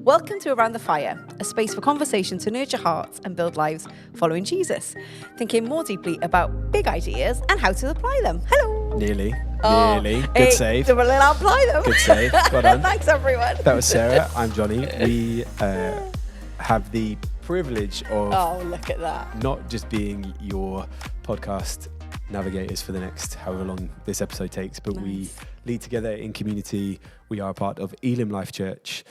Welcome to Around the Fire, a space for conversation to nurture hearts and build lives following Jesus, thinking more deeply about big ideas and how to apply them. Hello. Nearly. Good hey, save. We'll apply them. Good save. Well done. Thanks, everyone. That was Sarah. I'm Jonny. We have the privilege of look at that. not just being your podcast navigators for the next however long this episode takes, but we lead together in community. We are a part of Elim Life Church.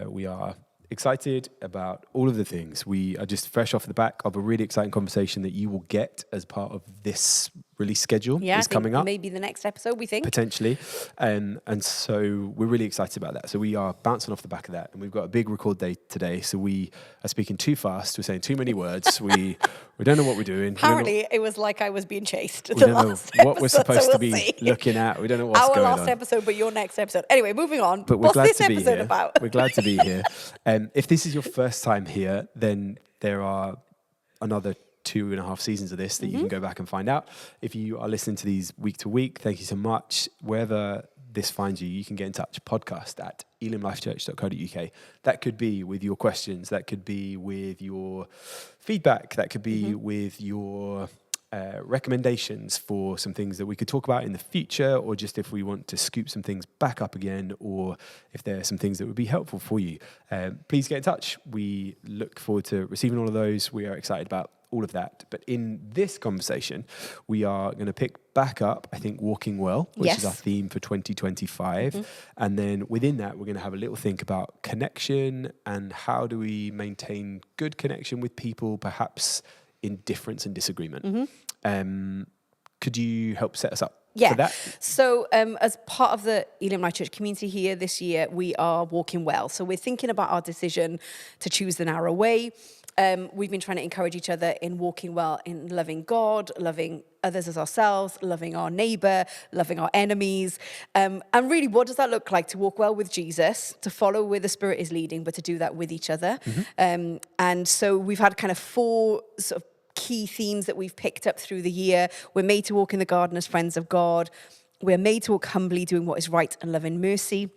We are excited about all of the things. We are just fresh off the back of a really exciting conversation that you will get as part of this release schedule that's coming up. Maybe the next episode, we think. Potentially. And so we're really excited about that. So we are bouncing off the back of that. And we've got a big record day today. So we are speaking too fast. We're saying too many words. We don't know what we're doing. Apparently, it was like I was being chased. We don't know what we're supposed to be looking at. We don't know what's going on. Our last episode, but your next episode. Anyway, moving on. But what's this episode about? We're glad to be here. If this is your first time here, then there are another 2.5 seasons of this that you can go back and find out. If you are listening to these week to week, thank you so much. Wherever this finds you, you can get in touch. Podcast at elimlifechurch.co.uk. That could be with your questions. That could be with your feedback. That could be with your recommendations for some things that we could talk about in the future, or just if we want to scoop some things back up again, or if there are some things that would be helpful for you. Please get in touch. We look forward to receiving all of those. We are excited about all of that. But in this conversation, we are going to pick back up, I think, walking well, which is our theme for 2025. And then within that, we're going to have a little think about connection and how do we maintain good connection with people, perhaps in difference and disagreement. Could you help set us up for that? So as part of the Elim Life Church community here this year, we are walking well. So we're thinking about our decision to choose the narrow way. We've been trying to encourage each other in walking well, in loving God, loving others as ourselves, loving our neighbor, loving our enemies. And really, what does that look like to walk well with Jesus, to follow where the Spirit is leading, but to do that with each other? And so we've had kind of 4 sort of key themes that we've picked up through the year. We're made to walk in the garden as friends of God. We're made to walk humbly, doing what is right and loving mercy.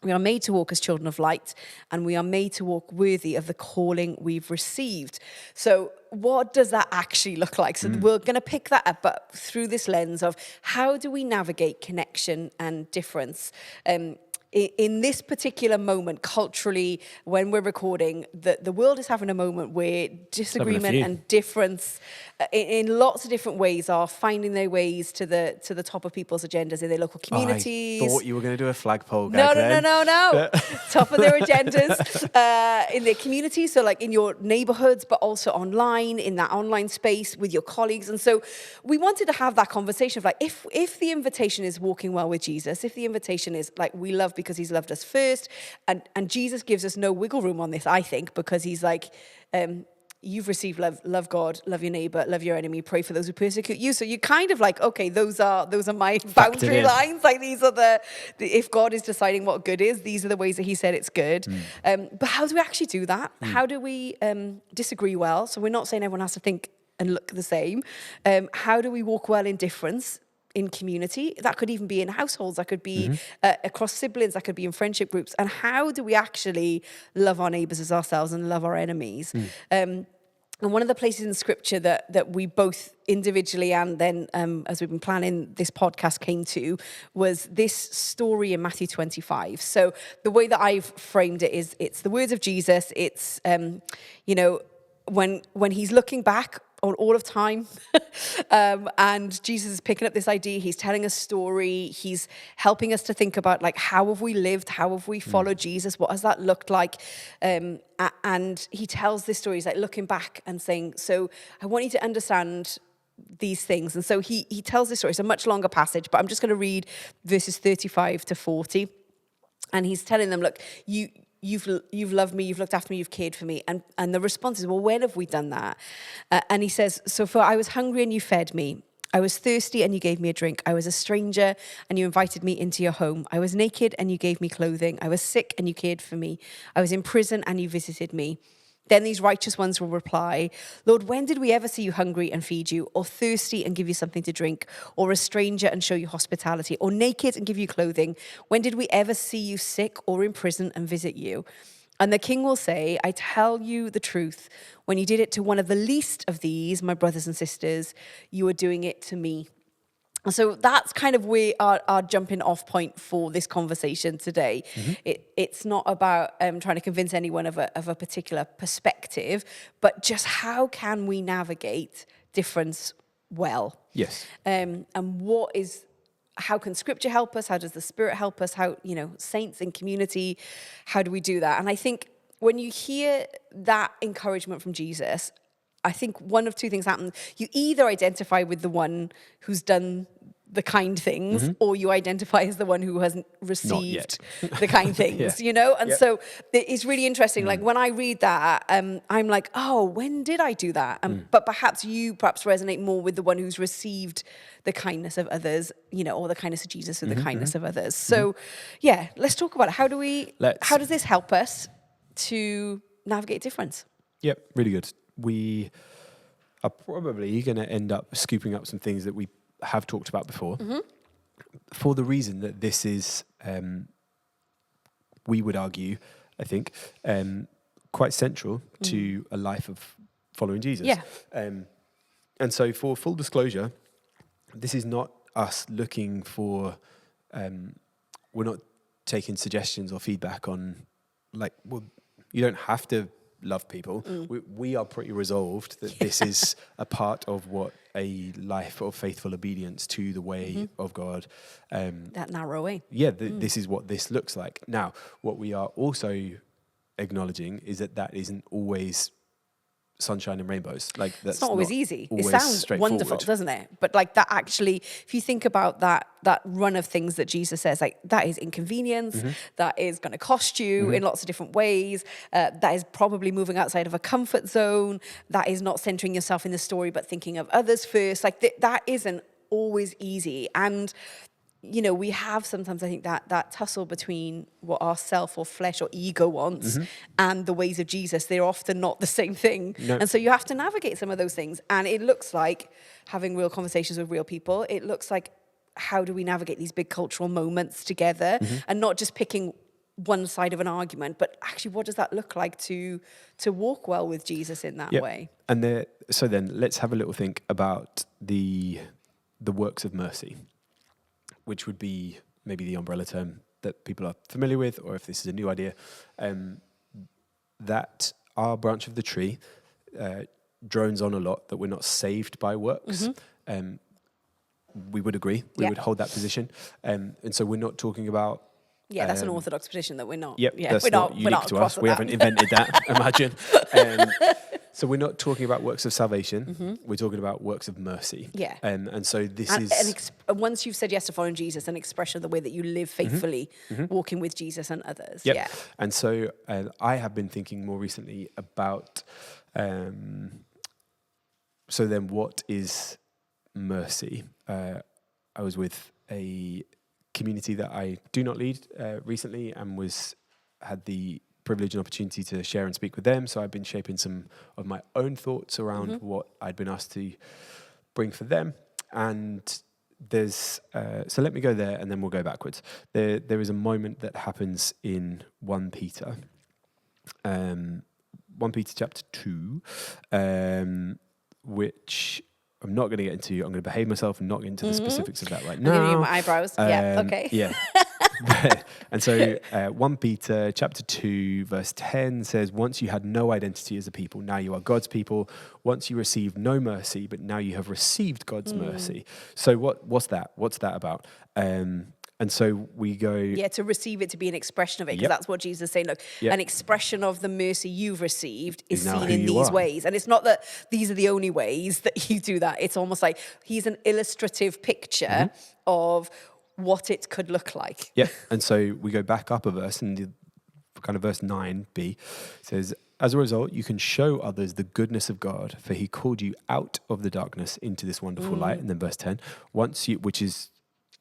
We are made to walk as children of light, and we are made to walk worthy of the calling we've received. So what does that actually look like? So we're going to pick that up, but through this lens of how do we navigate connection and difference? In this particular moment, culturally, when we're recording, the world is having a moment where disagreement and difference in lots of different ways are finding their ways to the top of people's agendas in their local communities. I thought you were going to do a flagpole. No. Top of their agendas in their communities. So like in your neighborhoods, but also online, in that online space with your colleagues. And so we wanted to have that conversation of like, if the invitation is walking well with Jesus, if the invitation is like, we love because he's loved us first, and Jesus gives us no wiggle room on this, I think, because he's like, you've received love God, love your neighbor, love your enemy, pray for those who persecute you. So you kind of like, okay, those are my boundary lines. Like these are if God is deciding what good is, these are the ways that he said it's good. But how do we actually do that? How do we disagree well? So we're not saying everyone has to think and look the same. How do we walk well in difference? In community, that could even be in households, that could be across siblings, that could be in friendship groups. And how do we actually love our neighbours as ourselves and love our enemies? And one of the places in scripture that we both individually and then as we've been planning this podcast came to was this story in Matthew 25. So the way that I've framed it is it's the words of Jesus. It's, when he's looking back on all of time and Jesus is picking up this idea, he's telling a story, he's helping us to think about like how have we lived, how have we followed Jesus, what has that looked like, and he tells this story, he's like looking back and saying, so I want you to understand these things. And so he tells this story. It's a much longer passage, but I'm just going to read verses 35 to 40, and he's telling them, look, You've loved me, you've looked after me, you've cared for me. And the response is, well, when have we done that? And he says, so for I was hungry and you fed me. I was thirsty and you gave me a drink. I was a stranger and you invited me into your home. I was naked and you gave me clothing. I was sick and you cared for me. I was in prison and you visited me. Then these righteous ones will reply, Lord, when did we ever see you hungry and feed you, or thirsty and give you something to drink, or a stranger and show you hospitality, or naked and give you clothing? When did we ever see you sick or in prison and visit you? And the king will say, I tell you the truth. When you did it to one of the least of these, my brothers and sisters, you are doing it to me. And so that's kind of where our jumping off point for this conversation today. It's not about trying to convince anyone of a particular perspective, but just how can we navigate difference well? Yes. And how can scripture help us? How does the Spirit help us? How, saints in community, how do we do that? And I think when you hear that encouragement from Jesus, I think one of two things happen. You either identify with the one who's done the kind things, or you identify as the one who hasn't received the kind things, And so it's really interesting. Like when I read that, I'm like, oh, when did I do that? But perhaps you resonate more with the one who's received the kindness of others, or the kindness of Jesus and the kindness of others. So let's talk about it. How does this help us to navigate difference? Yep, really good. We are probably going to end up scooping up some things that we have talked about before, for the reason that this is, we would argue, I think, quite central to a life of following Jesus. Yeah. And so for full disclosure, this is not us looking for, we're not taking suggestions or feedback on, you don't have to love people. We are pretty resolved that this is a part of what a life of faithful obedience to the way of God. That narrow way. Yeah, this is what this looks like. Now, what we are also acknowledging is that isn't always sunshine and rainbows. That's it's not always easy. It always sounds wonderful, doesn't it? But that actually, if you think about that run of things that Jesus says, that is inconvenience, that is going to cost you in lots of different ways, that is probably moving outside of a comfort zone, that is not centering yourself in the story but thinking of others first. That isn't always easy. And we have sometimes, I think, that tussle between what our self or flesh or ego wants and the ways of Jesus. They're often not the same thing. No. And so you have to navigate some of those things. And it looks like having real conversations with real people. It looks like, how do we navigate these big cultural moments together and not just picking one side of an argument, but actually what does that look like to walk well with Jesus in that way? And so then let's have a little think about the works of mercy, which would be maybe the umbrella term that people are familiar with, or if this is a new idea, that our branch of the tree drones on a lot, that we're not saved by works. We would agree. We would hold that position. And so we're not talking about... Yeah, that's an orthodox position that we're not. Yep, that's not unique to us. We haven't invented that, imagine. So we're not talking about works of salvation. We're talking about works of mercy. Yeah. And so this is... once you've said yes to following Jesus, an expression of the way that you live faithfully, walking with Jesus and others. Yep. Yeah. And so I have been thinking more recently about... so then what is mercy? I was with a community that I do not lead recently and had the privilege and opportunity to share and speak with them. So I've been shaping some of my own thoughts around what I'd been asked to bring for them. And there's, so let me go there and then we'll go backwards. There is a moment that happens in 1 Peter. 1 Peter chapter 2, which I'm not going to get into. I'm going to behave myself and not get into the specifics of that right now. I'm giving you my eyebrows. Okay. Yeah. And so 1 Peter chapter 2 verse 10 says, once you had no identity as a people, now you are God's people. Once you received no mercy, but now you have received God's mercy. So what's that? What's that about? And so we go... Yeah, to receive it, to be an expression of it, because that's what Jesus is saying. Look, an expression of the mercy you've received is seen in these ways. And it's not that these are the only ways that you do that. It's almost like he's an illustrative picture of what it could look like. Yeah, and so we go back up a verse, and the kind of verse 9b says, as a result, you can show others the goodness of God, for he called you out of the darkness into this wonderful light. And then verse 10, which is...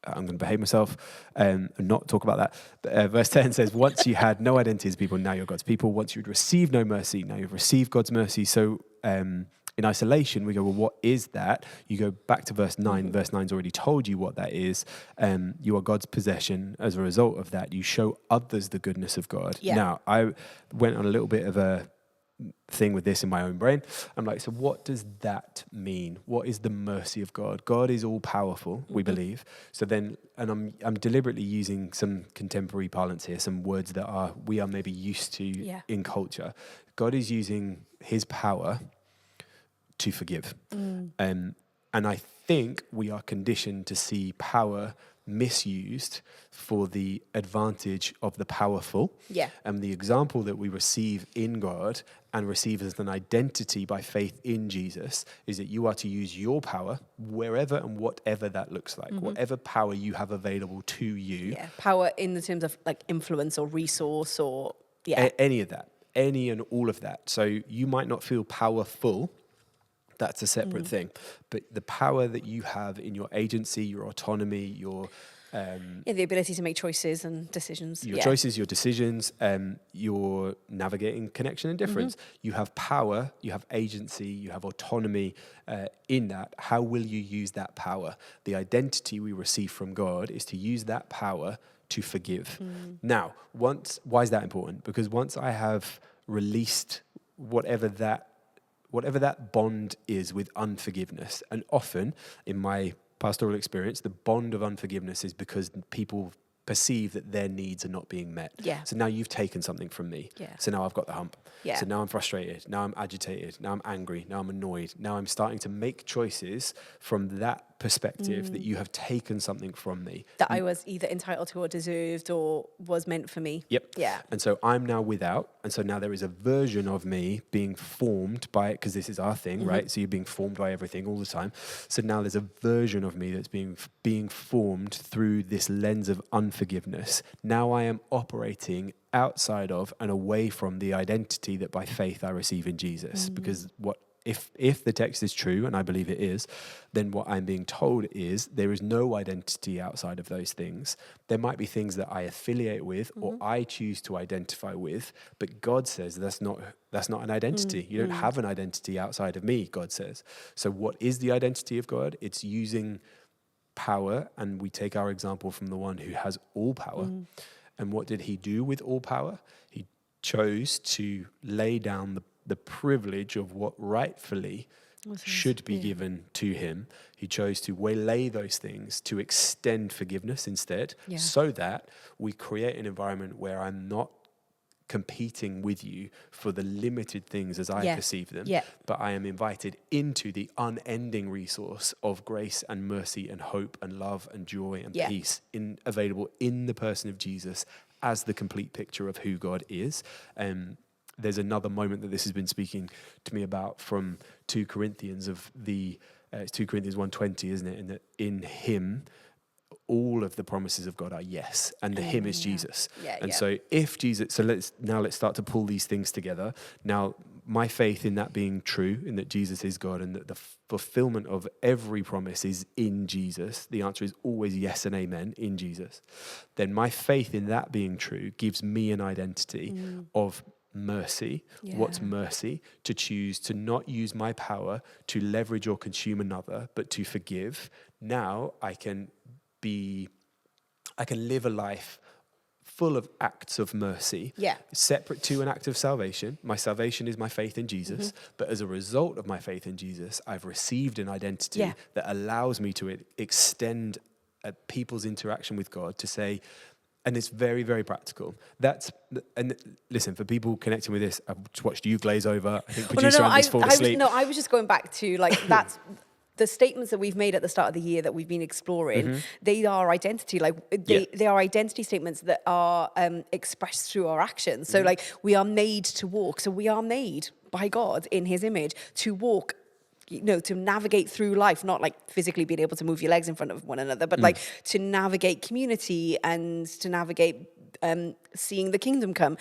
I'm going to behave myself and not talk about that. But, verse 10 says, once you had no identity as people, now you're God's people. Once you'd received no mercy, now you've received God's mercy. So in isolation, we go, well, what is that? You go back to verse 9. Verse 9's already told you what that is. You are God's possession. As a result of that, you show others the goodness of God. Yeah. Now, I went on a little bit of a thing with this in my own brain. I'm like, so what does that mean? What is the mercy of God? God is all powerful, we believe. So then, and I'm deliberately using some contemporary parlance here, some words that we are maybe used to in culture. God is using his power to forgive. And I think we are conditioned to see power misused for the advantage of the powerful. Yeah. And the example that we receive in God and receive as an identity by faith in Jesus is that you are to use your power wherever and whatever that looks like, whatever power you have available to you. Yeah, power in the terms of like influence or resource or Any of that, any and all of that. So you might not feel powerful. That's a separate thing. But the power that you have in your agency, your autonomy, your... the ability to make choices and decisions. Your choices, your decisions, your navigating connection and difference. You have power, you have agency, you have autonomy in that. How will you use that power? The identity we receive from God is to use that power to forgive. Now, why is that important? Because once I have released whatever that bond is with unforgiveness, and often in my pastoral experience, the bond of unforgiveness is because people perceive that their needs are not being met. Yeah. So now you've taken something from me. Yeah. So now I've got the hump. Yeah. So now I'm frustrated. Now I'm agitated. Now I'm angry. Now I'm annoyed. Now I'm starting to make choices from that perspective that you have taken something from me. That I was either entitled to or deserved or was meant for me. Yep. Yeah. And so I'm now without. And so now there is a version of me being formed by it, because this is our thing, right? So you're being formed by everything all the time. So now there's a version of me that's being formed through this lens of unforgiveness. Now I am operating outside of and away from the identity that by faith I receive in Jesus. Because if the text is true, and I believe it is, then what I'm being told is there is no identity outside of those things. There might be things that I affiliate with or I choose to identify with, but God says that's not an identity. You don't have an identity outside of me, God says. So what is the identity of God? It's using power, and we take our example from the one who has all power. And what did he do with all power? He chose to lay down the privilege of what rightfully should be given to him. He chose to waylay those things, to extend forgiveness instead, so that we create an environment where I'm not competing with you for the limited things as I perceive them, but I am invited into the unending resource of grace and mercy and hope and love and joy and peace available in the person of Jesus as the complete picture of who God is. There's another moment that this has been speaking to me about from 2 Corinthians it's 2 Corinthians 1:20, isn't it? And that in him, all of the promises of God are yes, and the him is Jesus. So if Jesus, so let's start to pull these things together. Now, my faith in that being true, in that Jesus is God and that the fulfillment of every promise is in Jesus, the answer is always yes and amen in Jesus. Then my faith in that being true gives me an identity of mercy. What's mercy? To choose to not use my power to leverage or consume another, but to forgive. Now I can live a life full of acts of mercy, separate to an act of salvation. My salvation is my faith in Jesus, but as a result of my faith in Jesus, I've received an identity that allows me to extend people's interaction with God to say, and it's very, very practical. And listen, for people connecting with this, I've just watched you glaze over. I think producer Andy's fallen asleep. I was just going back to that's the statements that we've made at the start of the year that we've been exploring. They are identity, they are identity statements that are expressed through our actions. So we are made to walk. So we are made by God in his image to walk, to navigate through life, not physically being able to move your legs in front of one another, but to navigate community and to navigate seeing the kingdom come.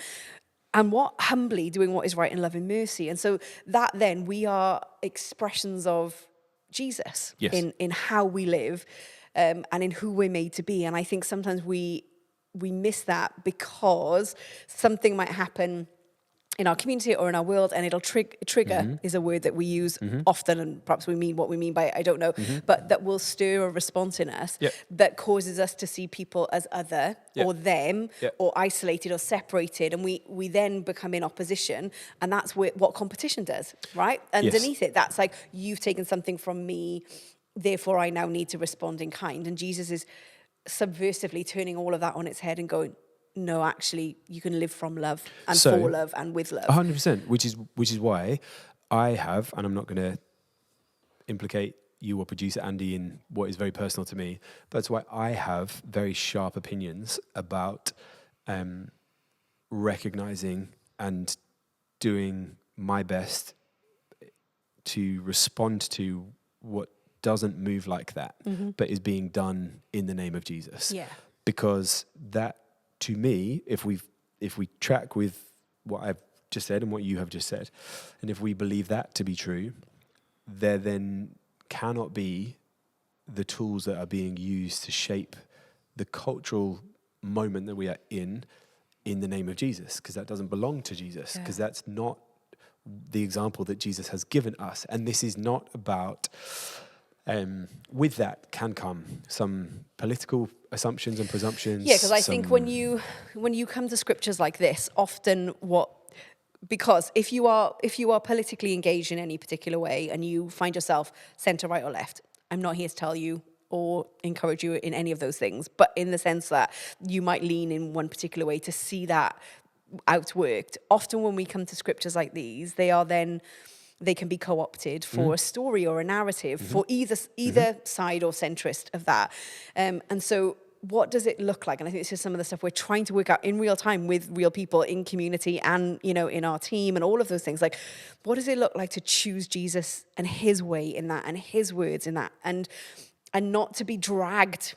And humbly doing what is right in love and mercy. And so that then we are expressions of Jesus in how we live and in who we're made to be. And I think sometimes we miss that because something might happen in our community or in our world, and it'll trigger is a word that we use often, and perhaps we mean what we mean by it, I don't know, but that will stir a response in us that causes us to see people as other or them or isolated or separated, and we then become in opposition, and that's what competition does, right? Underneath it, that's like, you've taken something from me, therefore I now need to respond in kind. And Jesus is subversively turning all of that on its head and going, no, actually, you can live from love and for love and with love. 100%, which is why I have, and I'm not going to implicate you or producer Andy in what is very personal to me, but that's why I have very sharp opinions about recognizing and doing my best to respond to what doesn't move like that, but is being done in the name of Jesus. Yeah. Because that, to me, if we track with what I've just said and what you have just said, and if we believe that to be true, there then cannot be the tools that are being used to shape the cultural moment that we are in the name of Jesus, because that doesn't belong to Jesus, because that's not the example that Jesus has given us. And this is not about... with that can come some political assumptions and presumptions. Yeah, because I think when you come to scriptures like this, often because if you are politically engaged in any particular way and you find yourself centre, right or left, I'm not here to tell you or encourage you in any of those things, but in the sense that you might lean in one particular way to see that outworked. Often when we come to scriptures like these, they can be co-opted for a story or a narrative for either side or centrist of that. And so what does it look like? And I think this is some of the stuff we're trying to work out in real time with real people in community and, in our team and all of those things. Like, what does it look like to choose Jesus and his way in that and his words in that, and not to be dragged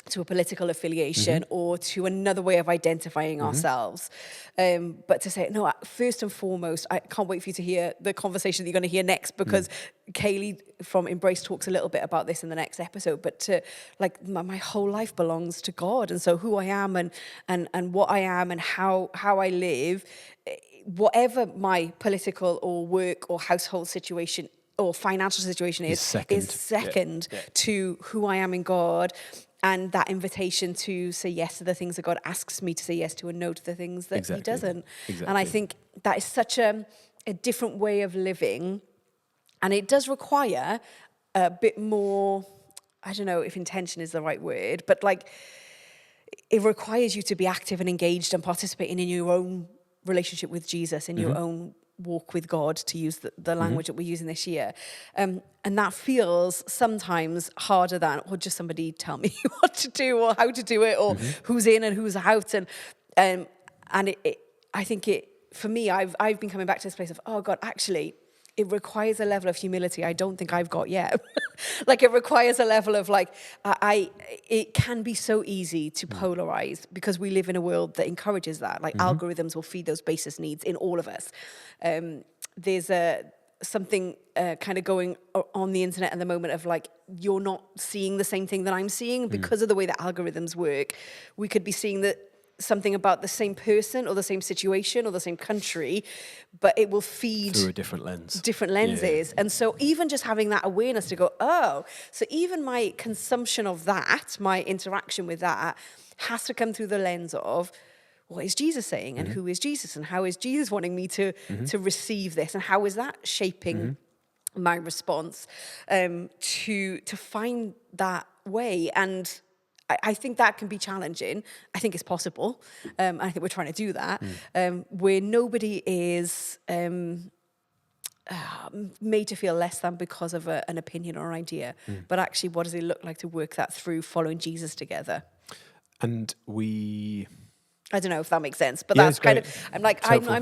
to a political affiliation or to another way of identifying ourselves. But to say, no, first and foremost, I can't wait for you to hear the conversation that you're going to hear next, because Kaylee from Embrace talks a little bit about this in the next episode, but to my whole life belongs to God. And so who I am and what I am and how I live, whatever my political or work or household situation or financial situation is second to who I am in God. And that invitation to say yes to the things that God asks me to say yes to and no to the things that he doesn't. Exactly. And I think that is such a different way of living. And it does require a bit more, I don't know if intention is the right word, but it requires you to be active and engaged and participating in your own relationship with Jesus, in your own walk with God, to use the language that we're using this year. And that feels sometimes harder than, or just somebody tell me what to do or how to do it, or who's in and who's out. And I think for me, I've been coming back to this place of, oh God, actually, it requires a level of humility I don't think I've got yet. It requires a level of it can be so easy to polarize, because we live in a world that encourages that. Algorithms will feed those basis needs in all of us. There's something kind of going on the internet at the moment of you're not seeing the same thing that I'm seeing because of the way that algorithms work. We could be seeing something about the same person or the same situation or the same country, but it will feed through a different lenses. Yeah. And so even just having that awareness to go, oh, so even my consumption of that, my interaction with that, has to come through the lens of, what is Jesus saying, and who is Jesus, and how is Jesus wanting me to receive this, and how is that shaping my response to find that way. And I think that can be challenging. I think it's possible. I think we're trying to do that, where nobody is made to feel less than because of an opinion or an idea. But actually, what does it look like to work that through, following Jesus together? And I don't know if that makes sense, but that's kind of, I'm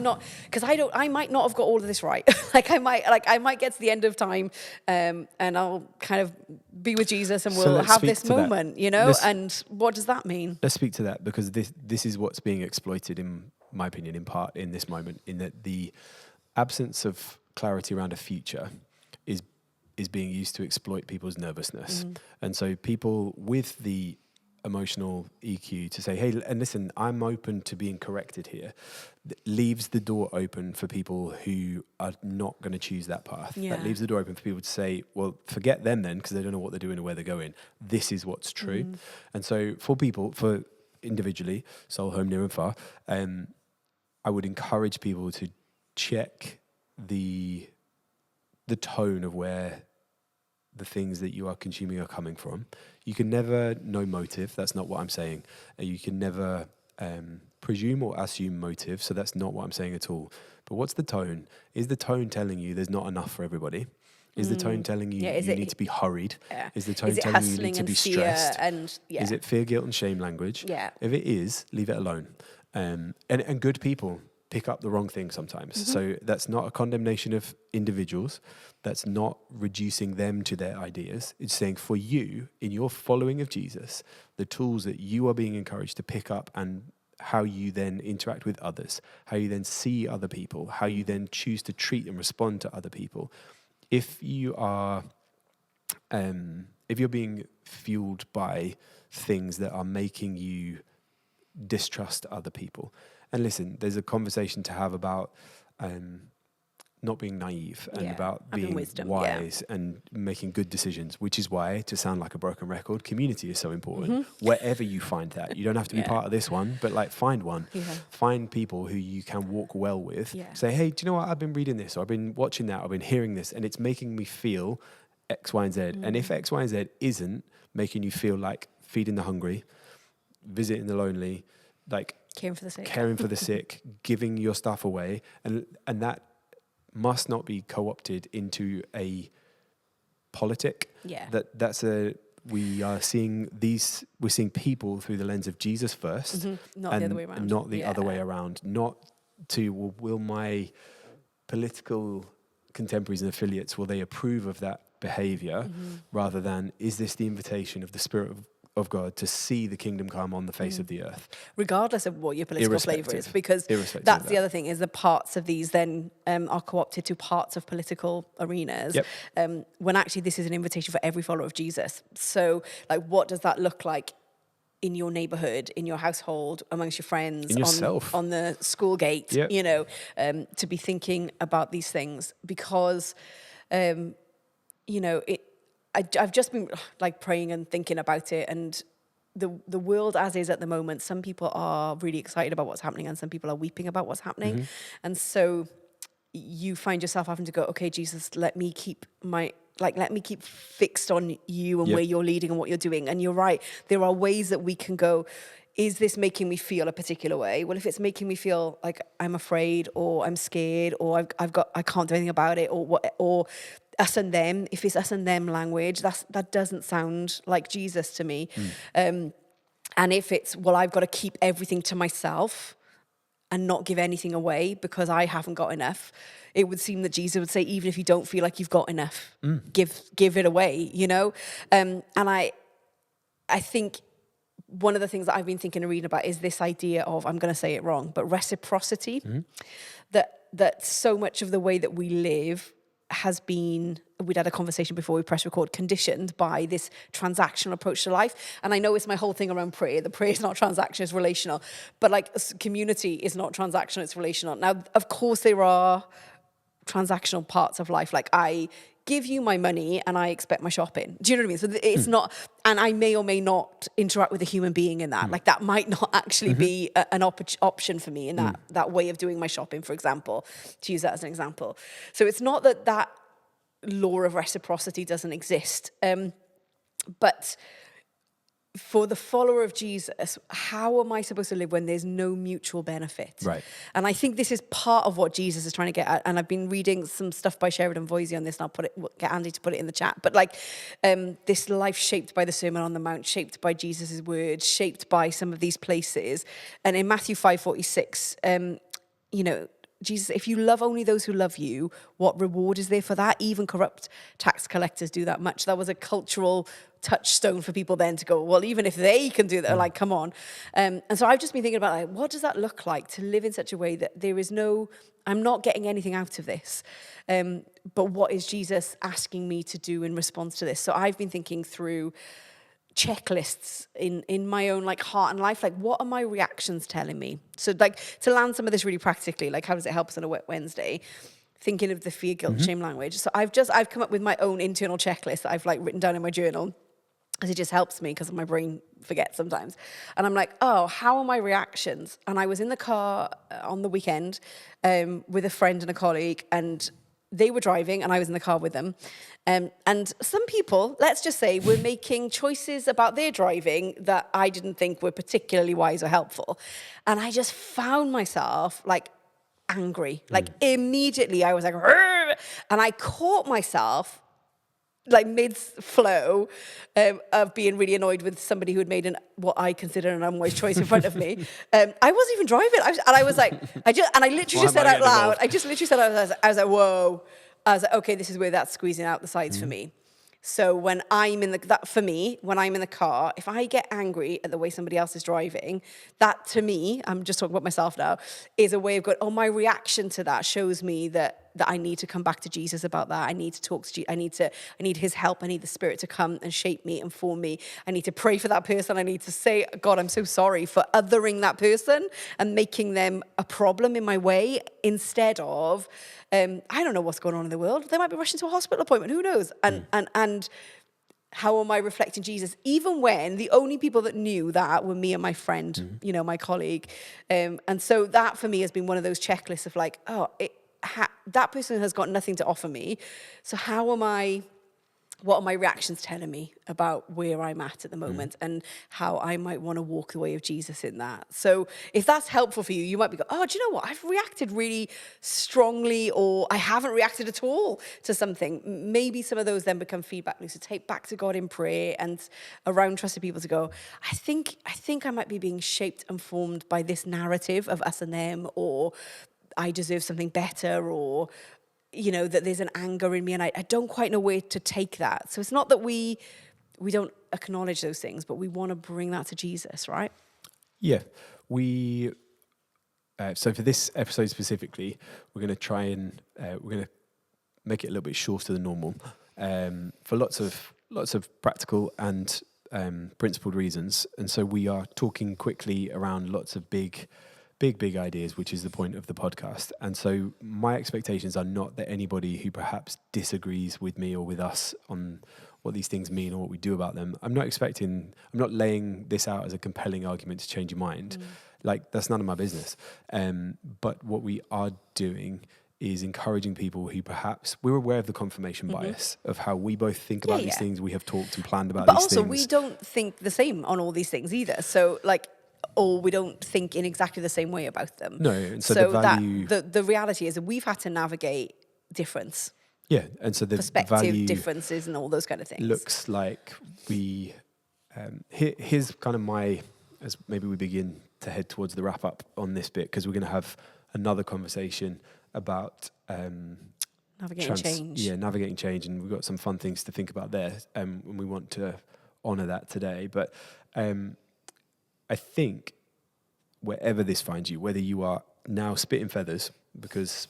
not, because I might not have got all of this right. I might get to the end of time, and I'll kind of be with Jesus, and we'll have this moment, and what does that mean? Let's speak to that, because this is what's being exploited, in my opinion, in part, in this moment, in that the absence of clarity around a future is being used to exploit people's nervousness. And so people with the emotional EQ to say, hey, and listen, I'm open to being corrected here, leaves the door open for people who are not going to choose that path. Yeah. That leaves the door open for people to say, well, forget them then, because they don't know what they're doing or where they're going. This is what's true. And so for people, for individually, soul, home, near and far, I would encourage people to check the tone of where the things that you are consuming are coming from. You can never know motive. That's not what I'm saying. You can never presume or assume motive. So that's not what I'm saying at all. But what's the tone? Is the tone telling you there's not enough for everybody? Is the tone telling you you need to be hurried? Yeah. Is the tone telling you you need to be stressed? Yeah. Is it fear, guilt, and shame language? Yeah. If it is, leave it alone. And good people pick up the wrong thing sometimes. So that's not a condemnation of individuals. That's not reducing them to their ideas. It's saying for you, in your following of Jesus, the tools that you are being encouraged to pick up and how you then interact with others, how you then see other people, how you then choose to treat and respond to other people. If you are, if you're being fueled by things that are making you distrust other people, and listen, there's a conversation to have about not being naive and about being wisdom, wise and making good decisions, which is why, to sound like a broken record, community is so important. Wherever you find that, you don't have to be part of this one, but like find one. Find people who you can walk well with. Say, hey, do you know what? I've been reading this, or I've been watching that, or I've been hearing this, and it's making me feel X, Y, and Z. And if X, Y, and Z isn't making you feel like feeding the hungry, visiting the lonely, like caring for the sick, giving your stuff away, and that must not be co-opted into a politic. We're seeing people through the lens of Jesus first, not the other way around. Not the other way around. Not to, well, will my political contemporaries and affiliates, will they approve of that behavior, rather than, is this the invitation of the Spirit of God to see the kingdom come on the face of the earth, regardless of what your political flavour is, because that's the other thing, is the parts of these then are co-opted to parts of political arenas, when actually this is an invitation for every follower of Jesus. So like, what does that look like in your neighborhood, in your household, amongst your friends, on the school gate, to be thinking about these things, because I've just been like praying and thinking about it, and the world as is at the moment, some people are really excited about what's happening and some people are weeping about what's happening. And so you find yourself having to go, okay, Jesus, let me keep fixed on you and where you're leading and what you're doing. And you're right, there are ways that we can go, is this making me feel a particular way? Well, if it's making me feel like I'm afraid or I'm scared or I can't do anything about it, or us and them, if it's us and them language, that doesn't sound like Jesus to me. And if it's, well, I've got to keep everything to myself and not give anything away because I haven't got enough, it would seem that Jesus would say, even if you don't feel like you've got enough, give it away, And I think one of the things that I've been thinking and reading about is this idea of, I'm going to say it wrong, but reciprocity, that so much of the way that we live has been, we'd had a conversation before we press record, conditioned by this transactional approach to life. And I know it's my whole thing around prayer. The prayer is not transactional, it's relational. But like community is not transactional, it's relational. Now, of course, there are transactional parts of life. Like I give you my money and I expect my shopping. Do you know what I mean? So it's not, and I may or may not interact with a human being in that. Like that might not actually be an option for me in that way of doing my shopping, for example, to use that as an example. So it's not that law of reciprocity doesn't exist. But for the follower of Jesus, how am I supposed to live when there's no mutual benefit? Right. And I think this is part of what Jesus is trying to get at. And I've been reading some stuff by Sheridan Voisey on this, and I'll get Andy to put it in the chat. But like this life shaped by the Sermon on the Mount, shaped by Jesus' words, shaped by some of these places. And in Matthew 5:46, Jesus, if you love only those who love you, what reward is there for that? Even corrupt tax collectors do that much. That was a cultural touchstone for people then to go, well, even if they can do that, like, come on. And so I've just been thinking about, like, what does that look like to live in such a way that there is no, I'm not getting anything out of this. But what is Jesus asking me to do in response to this? So I've been thinking through checklists in my own like heart and life. Like, what are my reactions telling me? So like, to land some of this really practically, like how does it help us on a Wet Wednesday? Thinking of the fear, guilt, shame language. So I've come up with my own internal checklist that I've like written down in my journal, because it just helps me because my brain forgets sometimes. And I'm like, oh, how are my reactions? And I was in the car on the weekend with a friend and a colleague, and they were driving and I was in the car with them. And some people, let's just say, were making choices about their driving that I didn't think were particularly wise or helpful. And I just found myself like angry. Like immediately I was like, "Rrr!" And I caught myself like mid-flow of being really annoyed with somebody who had made what I consider an unwise choice in front of me. I wasn't even driving. I was like, I literally just said out loud, I just literally said out loud, I was like, whoa. I was like, okay, this is where that's squeezing out the sides for me. So when I'm in when I'm in the car, if I get angry at the way somebody else is driving, that to me, I'm just talking about myself now, is a way of going, oh, my reaction to that shows me that I need to come back to Jesus about that. I need to talk to Jesus. I need his help. I need the Spirit to come and shape me and form me. I need to pray for that person. I need to say, God, I'm so sorry for othering that person and making them a problem in my way, instead of, I don't know what's going on in the world. They might be rushing to a hospital appointment. Who knows? And how am I reflecting Jesus? Even when the only people that knew that were me and my friend, my colleague. And so that for me has been one of those checklists of like, that person has got nothing to offer me. So what are my reactions telling me about where I'm at the moment and how I might want to walk the way of Jesus in that? So if that's helpful for you, you might be going, oh, do you know what? I've reacted really strongly, or I haven't reacted at all to something. Maybe some of those then become feedback loops to take back to God in prayer and around trusted people to go, I think I might be being shaped and formed by this narrative of us and them, or I deserve something better, or that there's an anger in me and I don't quite know where to take that. So it's not that we don't acknowledge those things, but we want to bring that to Jesus, right? Yeah. So for this episode specifically, we're going to try and we're going to make it a little bit shorter than normal for lots of practical and principled reasons. And so we are talking quickly around lots of big ideas, which is the point of the podcast. And so my expectations are not that anybody who perhaps disagrees with me or with us on what these things mean or what we do about them, I'm not laying this out as a compelling argument to change your mind. Like, that's none of my business. But what we are doing is encouraging people who perhaps we're aware of the confirmation bias of how we both think about these things. We have talked and planned about these things. But also, we don't think the same on all these things either. So or we don't think in exactly the same way about them. No, and so the value... the reality is that we've had to navigate difference. Yeah, and so the perspective value differences and all those kind of things. Looks like we... here's kind of as maybe we begin to head towards the wrap up on this bit, because we're going to have another conversation about... navigating change. Yeah, navigating change, and we've got some fun things to think about there, and we want to honour that today. But... I think wherever this finds you, whether you are now spitting feathers because,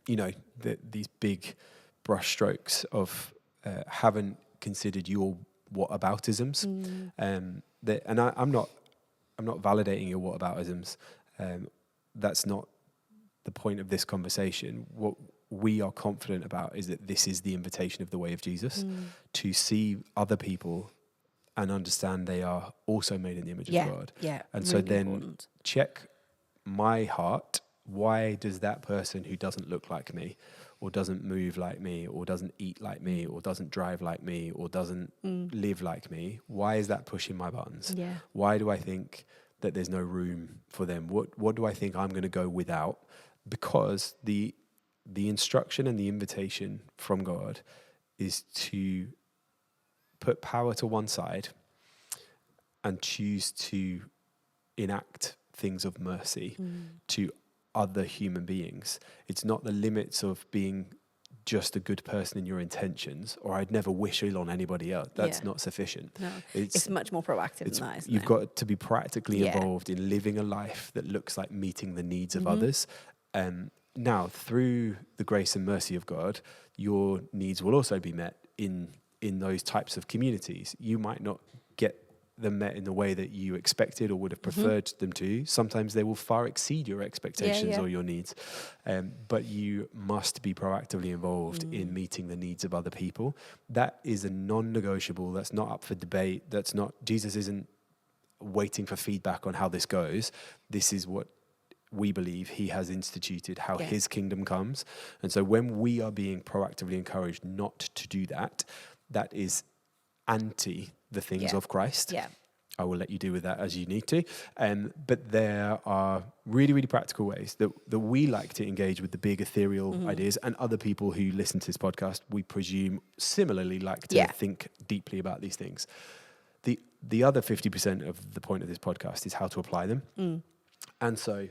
these big brush strokes of haven't considered your whataboutisms, and I'm not validating your whataboutisms. That's not the point of this conversation. What we are confident about is that this is the invitation of the way of Jesus, to see other people and understand they are also made in the image of God. Yeah, and really so then important. Check my heart. Why does that person who doesn't look like me, or doesn't move like me, or doesn't eat like me, or doesn't drive like me, or doesn't live like me, why is that pushing my buttons? Yeah. Why do I think that there's no room for them? What do I think I'm going to go without? Because the instruction and the invitation from God is to put power to one side and choose to enact things of mercy to other human beings. It's not the limits of being just a good person in your intentions, or I'd never wish ill on anybody else. That's not sufficient. No, it's much more proactive than that, isn't You've got to be practically involved in living a life that looks like meeting the needs of others. Now, through the grace and mercy of God, your needs will also be met in those types of communities. You might not get them met in the way that you expected or would have preferred them to. Sometimes they will far exceed your expectations or your needs. But you must be proactively involved in meeting the needs of other people. That is a non-negotiable. That's not up for debate. Jesus isn't waiting for feedback on how this goes. This is what we believe he has instituted, how his kingdom comes. And so when we are being proactively encouraged not to do that, that is anti the things of Christ. Yeah. I will let you do with that as you need to. But there are really, really practical ways that we like to engage with the big ethereal ideas, and other people who listen to this podcast, we presume, similarly like to think deeply about these things. The other 50% of the point of this podcast is how to apply them. And so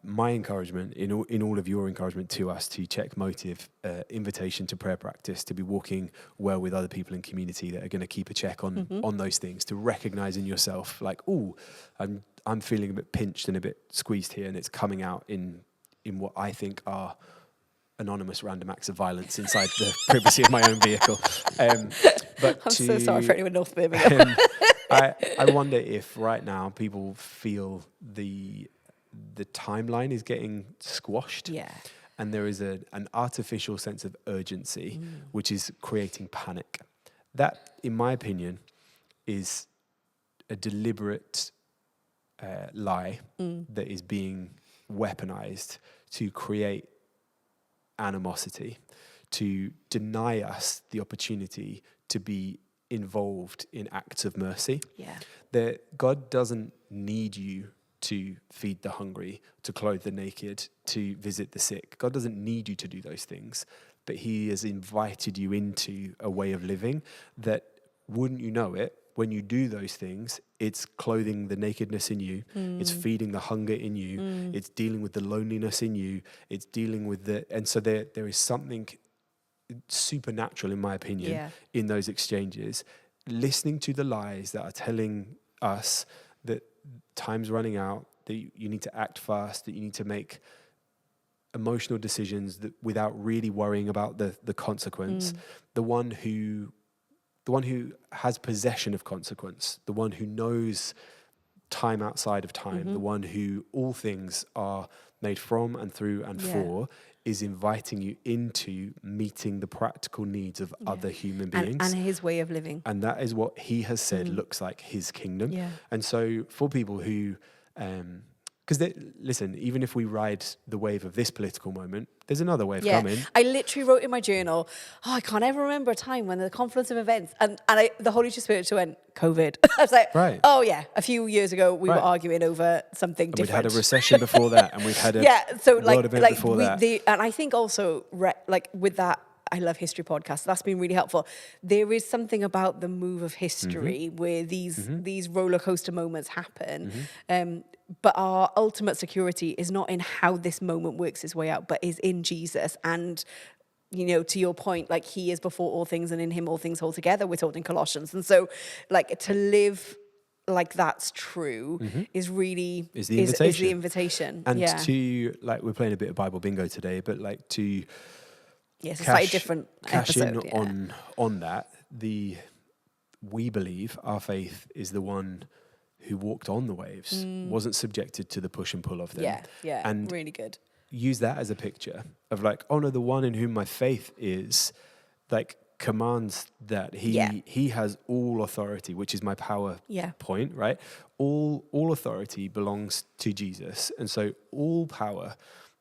my encouragement, in all of your encouragement to us, to check motive, invitation to prayer practice, to be walking well with other people in community that are going to keep a check on those things, to recognize in yourself, like, oh, I'm feeling a bit pinched and a bit squeezed here, and it's coming out in what I think are anonymous random acts of violence inside the privacy of my own vehicle. But I'm so sorry for anyone North Birmingham. I wonder if right now people feel the timeline is getting squashed. Yeah. And there is an artificial sense of urgency, which is creating panic. That, in my opinion, is a deliberate lie that is being weaponized to create animosity, to deny us the opportunity to be involved in acts of mercy. Yeah. That God doesn't need you to feed the hungry, to clothe the naked, to visit the sick. God doesn't need you to do those things, but he has invited you into a way of living that, wouldn't you know it, when you do those things, it's clothing the nakedness in you, it's feeding the hunger in you, it's dealing with the loneliness in you, it's dealing with and so there is something supernatural, in my opinion, in those exchanges. Listening to the lies that are telling us that time's running out, that you need to act fast, that you need to make emotional decisions that without really worrying about the consequence. The one who has possession of consequence, the one who knows time outside of time, the one who all things are made from and through and for, is inviting you into meeting the practical needs of other human beings. And his way of living. And that is what he has said looks like his kingdom. Yeah. And so for people who, because listen, even if we ride the wave of this political moment, there's another wave coming. I literally wrote in my journal, I can't ever remember a time when the confluence of events, and the Holy Spirit went, COVID. I was like, oh yeah, a few years ago we were arguing over something different. We'd had a recession before that, and we'd had a world event before that. And I think also, with that, I love history podcasts. That's been really helpful. There is something about the move of history where these roller coaster moments happen. But our ultimate security is not in how this moment works its way out, but is in Jesus. And, you know, to your point, like, he is before all things, and in him all things hold together, we're told in Colossians. And so, like, to live like that's true is really is the invitation. And to, like, we're playing a bit of Bible bingo today, but like to it's a slightly different episode, on that, we believe our faith is the one who walked on the waves, wasn't subjected to the push and pull of them. And really good. Use that as a picture of, like, oh no, the one in whom my faith is, like, commands that he has all authority, which is my power point, right? All authority belongs to Jesus. And so all power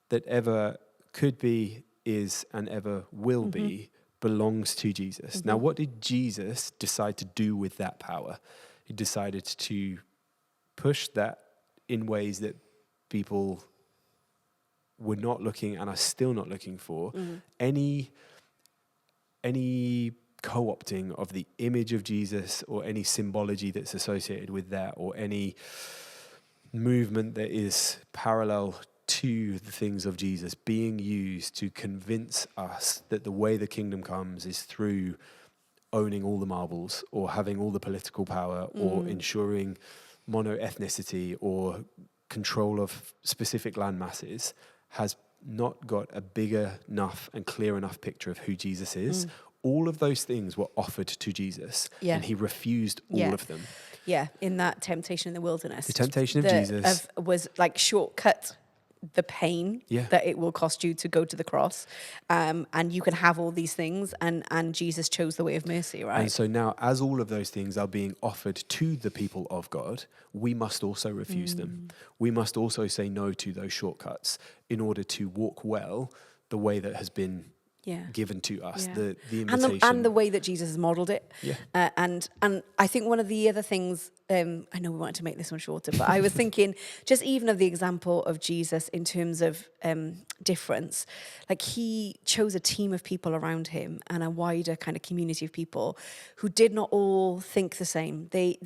that ever could be, is, and ever will be belongs to Jesus. Now, what did Jesus decide to do with that power? He decided to push that in ways that people were not looking and are still not looking for. Any co-opting of the image of Jesus, or any symbology that's associated with that, or any movement that is parallel to the things of Jesus being used to convince us that the way the kingdom comes is through owning all the marbles, or having all the political power, or ensuring mono-ethnicity, or control of specific land masses, has not got a bigger enough and clear enough picture of who Jesus is, all of those things were offered to Jesus, and he refused all of them. Yeah, in that temptation in the wilderness. The temptation of Jesus was like shortcut the pain that it will cost you to go to the cross, and you can have all these things, and Jesus chose the way of mercy, right? And so now, as all of those things are being offered to the people of God, we must also refuse them. We must also say no to those shortcuts in order to walk well the way that has been given to us, the invitation. And the way that Jesus has modeled it. And I think one of the other things, I know we wanted to make this one shorter, but I was thinking just even of the example of Jesus in terms of difference. Like, he chose a team of people around him and a wider kind of community of people who did not all think the same. They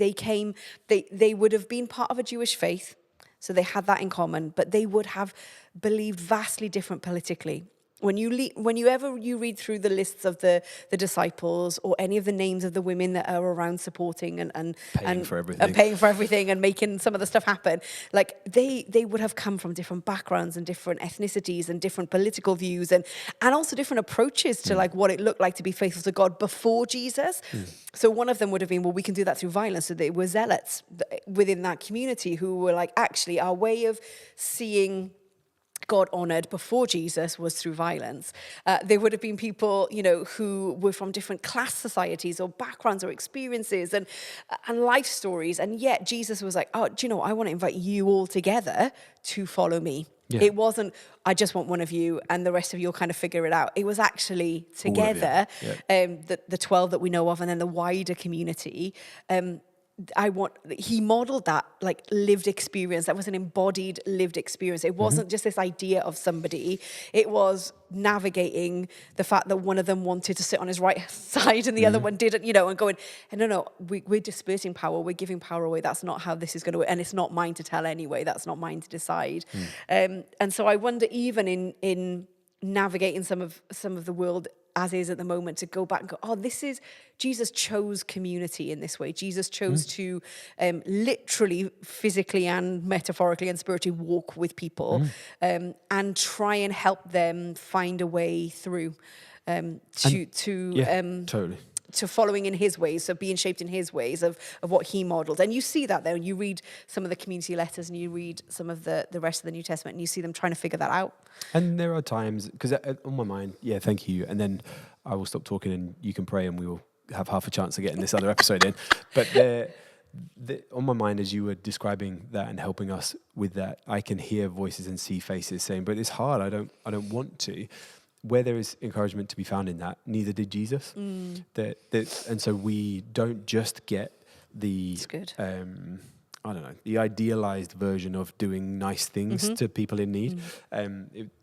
would have been part of a Jewish faith, so they had that in common, but they would have believed vastly different politically. When you read through the lists of the disciples, or any of the names of the women that are around supporting and paying for everything and making some of the stuff happen, like they would have come from different backgrounds and different ethnicities and different political views and also different approaches to like what it looked like to be faithful to God before Jesus. So one of them would have been, well, we can do that through violence. So they were zealots within that community who were like, actually, our way of seeing God honored before Jesus was through violence. There would have been people, who were from different class societies or backgrounds or experiences and life stories. And yet Jesus was like, oh, do you know what? I want to invite you all together to follow me. Yeah. It wasn't, I just want one of you and the rest of you will kind of figure it out. It was actually together, the 12 that we know of, and then the wider community. He modeled that like lived experience. That was an embodied lived experience. It wasn't just this idea of somebody. It was navigating the fact that one of them wanted to sit on his right side and the other one didn't, and going, no, we're dispersing power. We're giving power away. That's not how this is going to work. And it's not mine to tell anyway. That's not mine to decide. And so I wonder, even in navigating some of the world as is at the moment, to go back and go, oh, this is, Jesus chose community in this way. Jesus chose to literally, physically and metaphorically and spiritually walk with people and try and help them find a way through totally. To following in his ways, so being shaped in his ways of what he modeled. And you see that there, and you read some of the community letters and you read some of the rest of the New Testament, and you see them trying to figure that out. And there are times, because on my mind, thank you, and then I will stop talking and you can pray and we will have half a chance of getting this other episode in. But on my mind, as you were describing that and helping us with that, I can hear voices and see faces saying, but it's hard, I don't want to. Where there is encouragement to be found in that, neither did Jesus. And so we don't just get the the idealized version of doing nice things to people in need.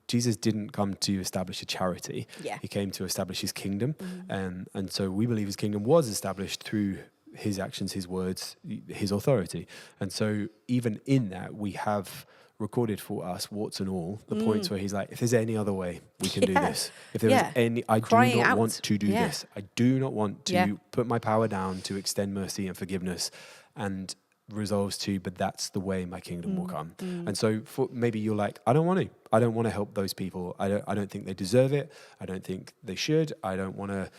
Jesus didn't come to establish a charity. He came to establish his kingdom. And so we believe his kingdom was established through his actions, his words, his authority. And so even in that, we have recorded for us, warts and all, the points where he's like, if there's any other way, we can do this. If there was any, I do not want to do this. I do not want to put my power down to extend mercy and forgiveness, and resolves to, but that's the way my kingdom will come. And so maybe you're like, I don't want to help those people. I don't think they deserve it. I don't think they should. I don't want to,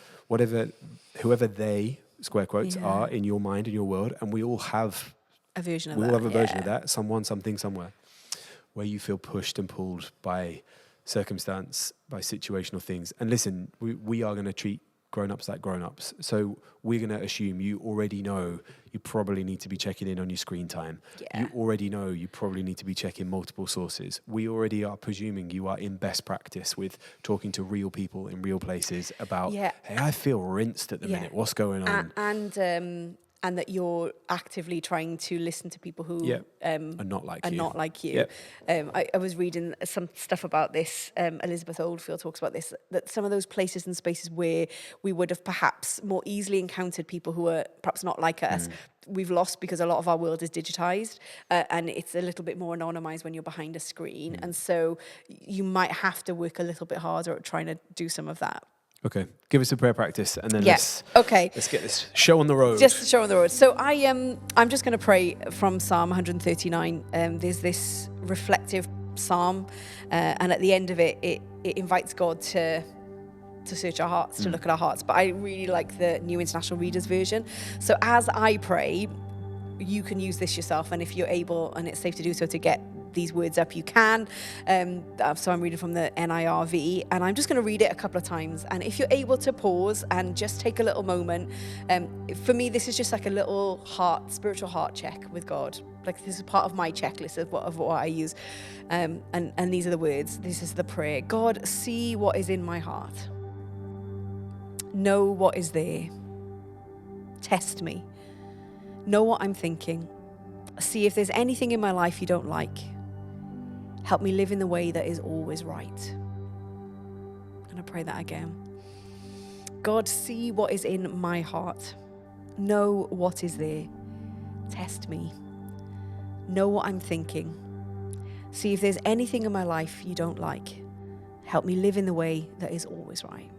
whoever they, square quotes, are in your mind, in your world. And we all have a version of that. We all have a version of that. Someone, something, somewhere, where you feel pushed and pulled by circumstance, by situational things. And listen, we are going to treat grown-ups like grown-ups. So we're going to assume you already know you probably need to be checking in on your screen time. You already know you probably need to be checking multiple sources. We already are presuming you are in best practice with talking to real people in real places about, hey, I feel rinsed at the minute. What's going on? And that you're actively trying to listen to people who are not like you. I was reading some stuff about this. Elizabeth Oldfield talks about this, that some of those places and spaces where we would have perhaps more easily encountered people who are perhaps not like us, we've lost because a lot of our world is digitized and it's a little bit more anonymized when you're behind a screen. And so you might have to work a little bit harder at trying to do some of that. Okay, give us a prayer practice, and then let's get this show on the road. Just the show on the road. So I'm just going to pray from Psalm 139. There's this reflective psalm, and at the end of it, it invites God to to search our hearts, to look at our hearts. But I really like the New International Reader's Version. So as I pray, you can use this yourself. And if you're able, and it's safe to do so, to get these words up, you can. So I'm reading from the NIRV, and I'm just going to read it a couple of times. And if you're able to pause and just take a little moment, for me, this is just like a little spiritual heart check with God. Like, this is part of my checklist of what I use. And these are the words. This is the prayer. God, see what is in my heart. Know what is there. Test me. Know what I'm thinking. See if there's anything in my life you don't like. Help me live in the way that is always right. I'm going to pray that again. God, see what is in my heart. Know what is there. Test me. Know what I'm thinking. See if there's anything in my life you don't like. Help me live in the way that is always right.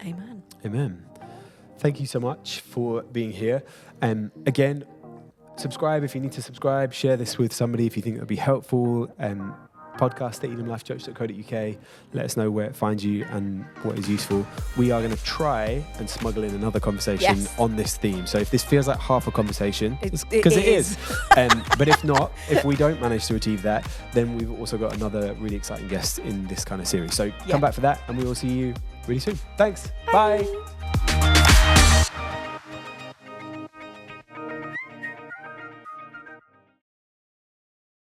Amen. Amen. Thank you so much for being here. Again, subscribe if you need to subscribe. Share this with somebody if you think it would be helpful. Podcast at elimlifechurch.co.uk. Let us know where it finds you and what is useful. We are going to try and smuggle in another conversation on this theme. So if this feels like half a conversation, because it is. But if not, if we don't manage to achieve that, then we've also got another really exciting guest in this kind of series. So come back for that, and we will see you really soon. Thanks. Bye.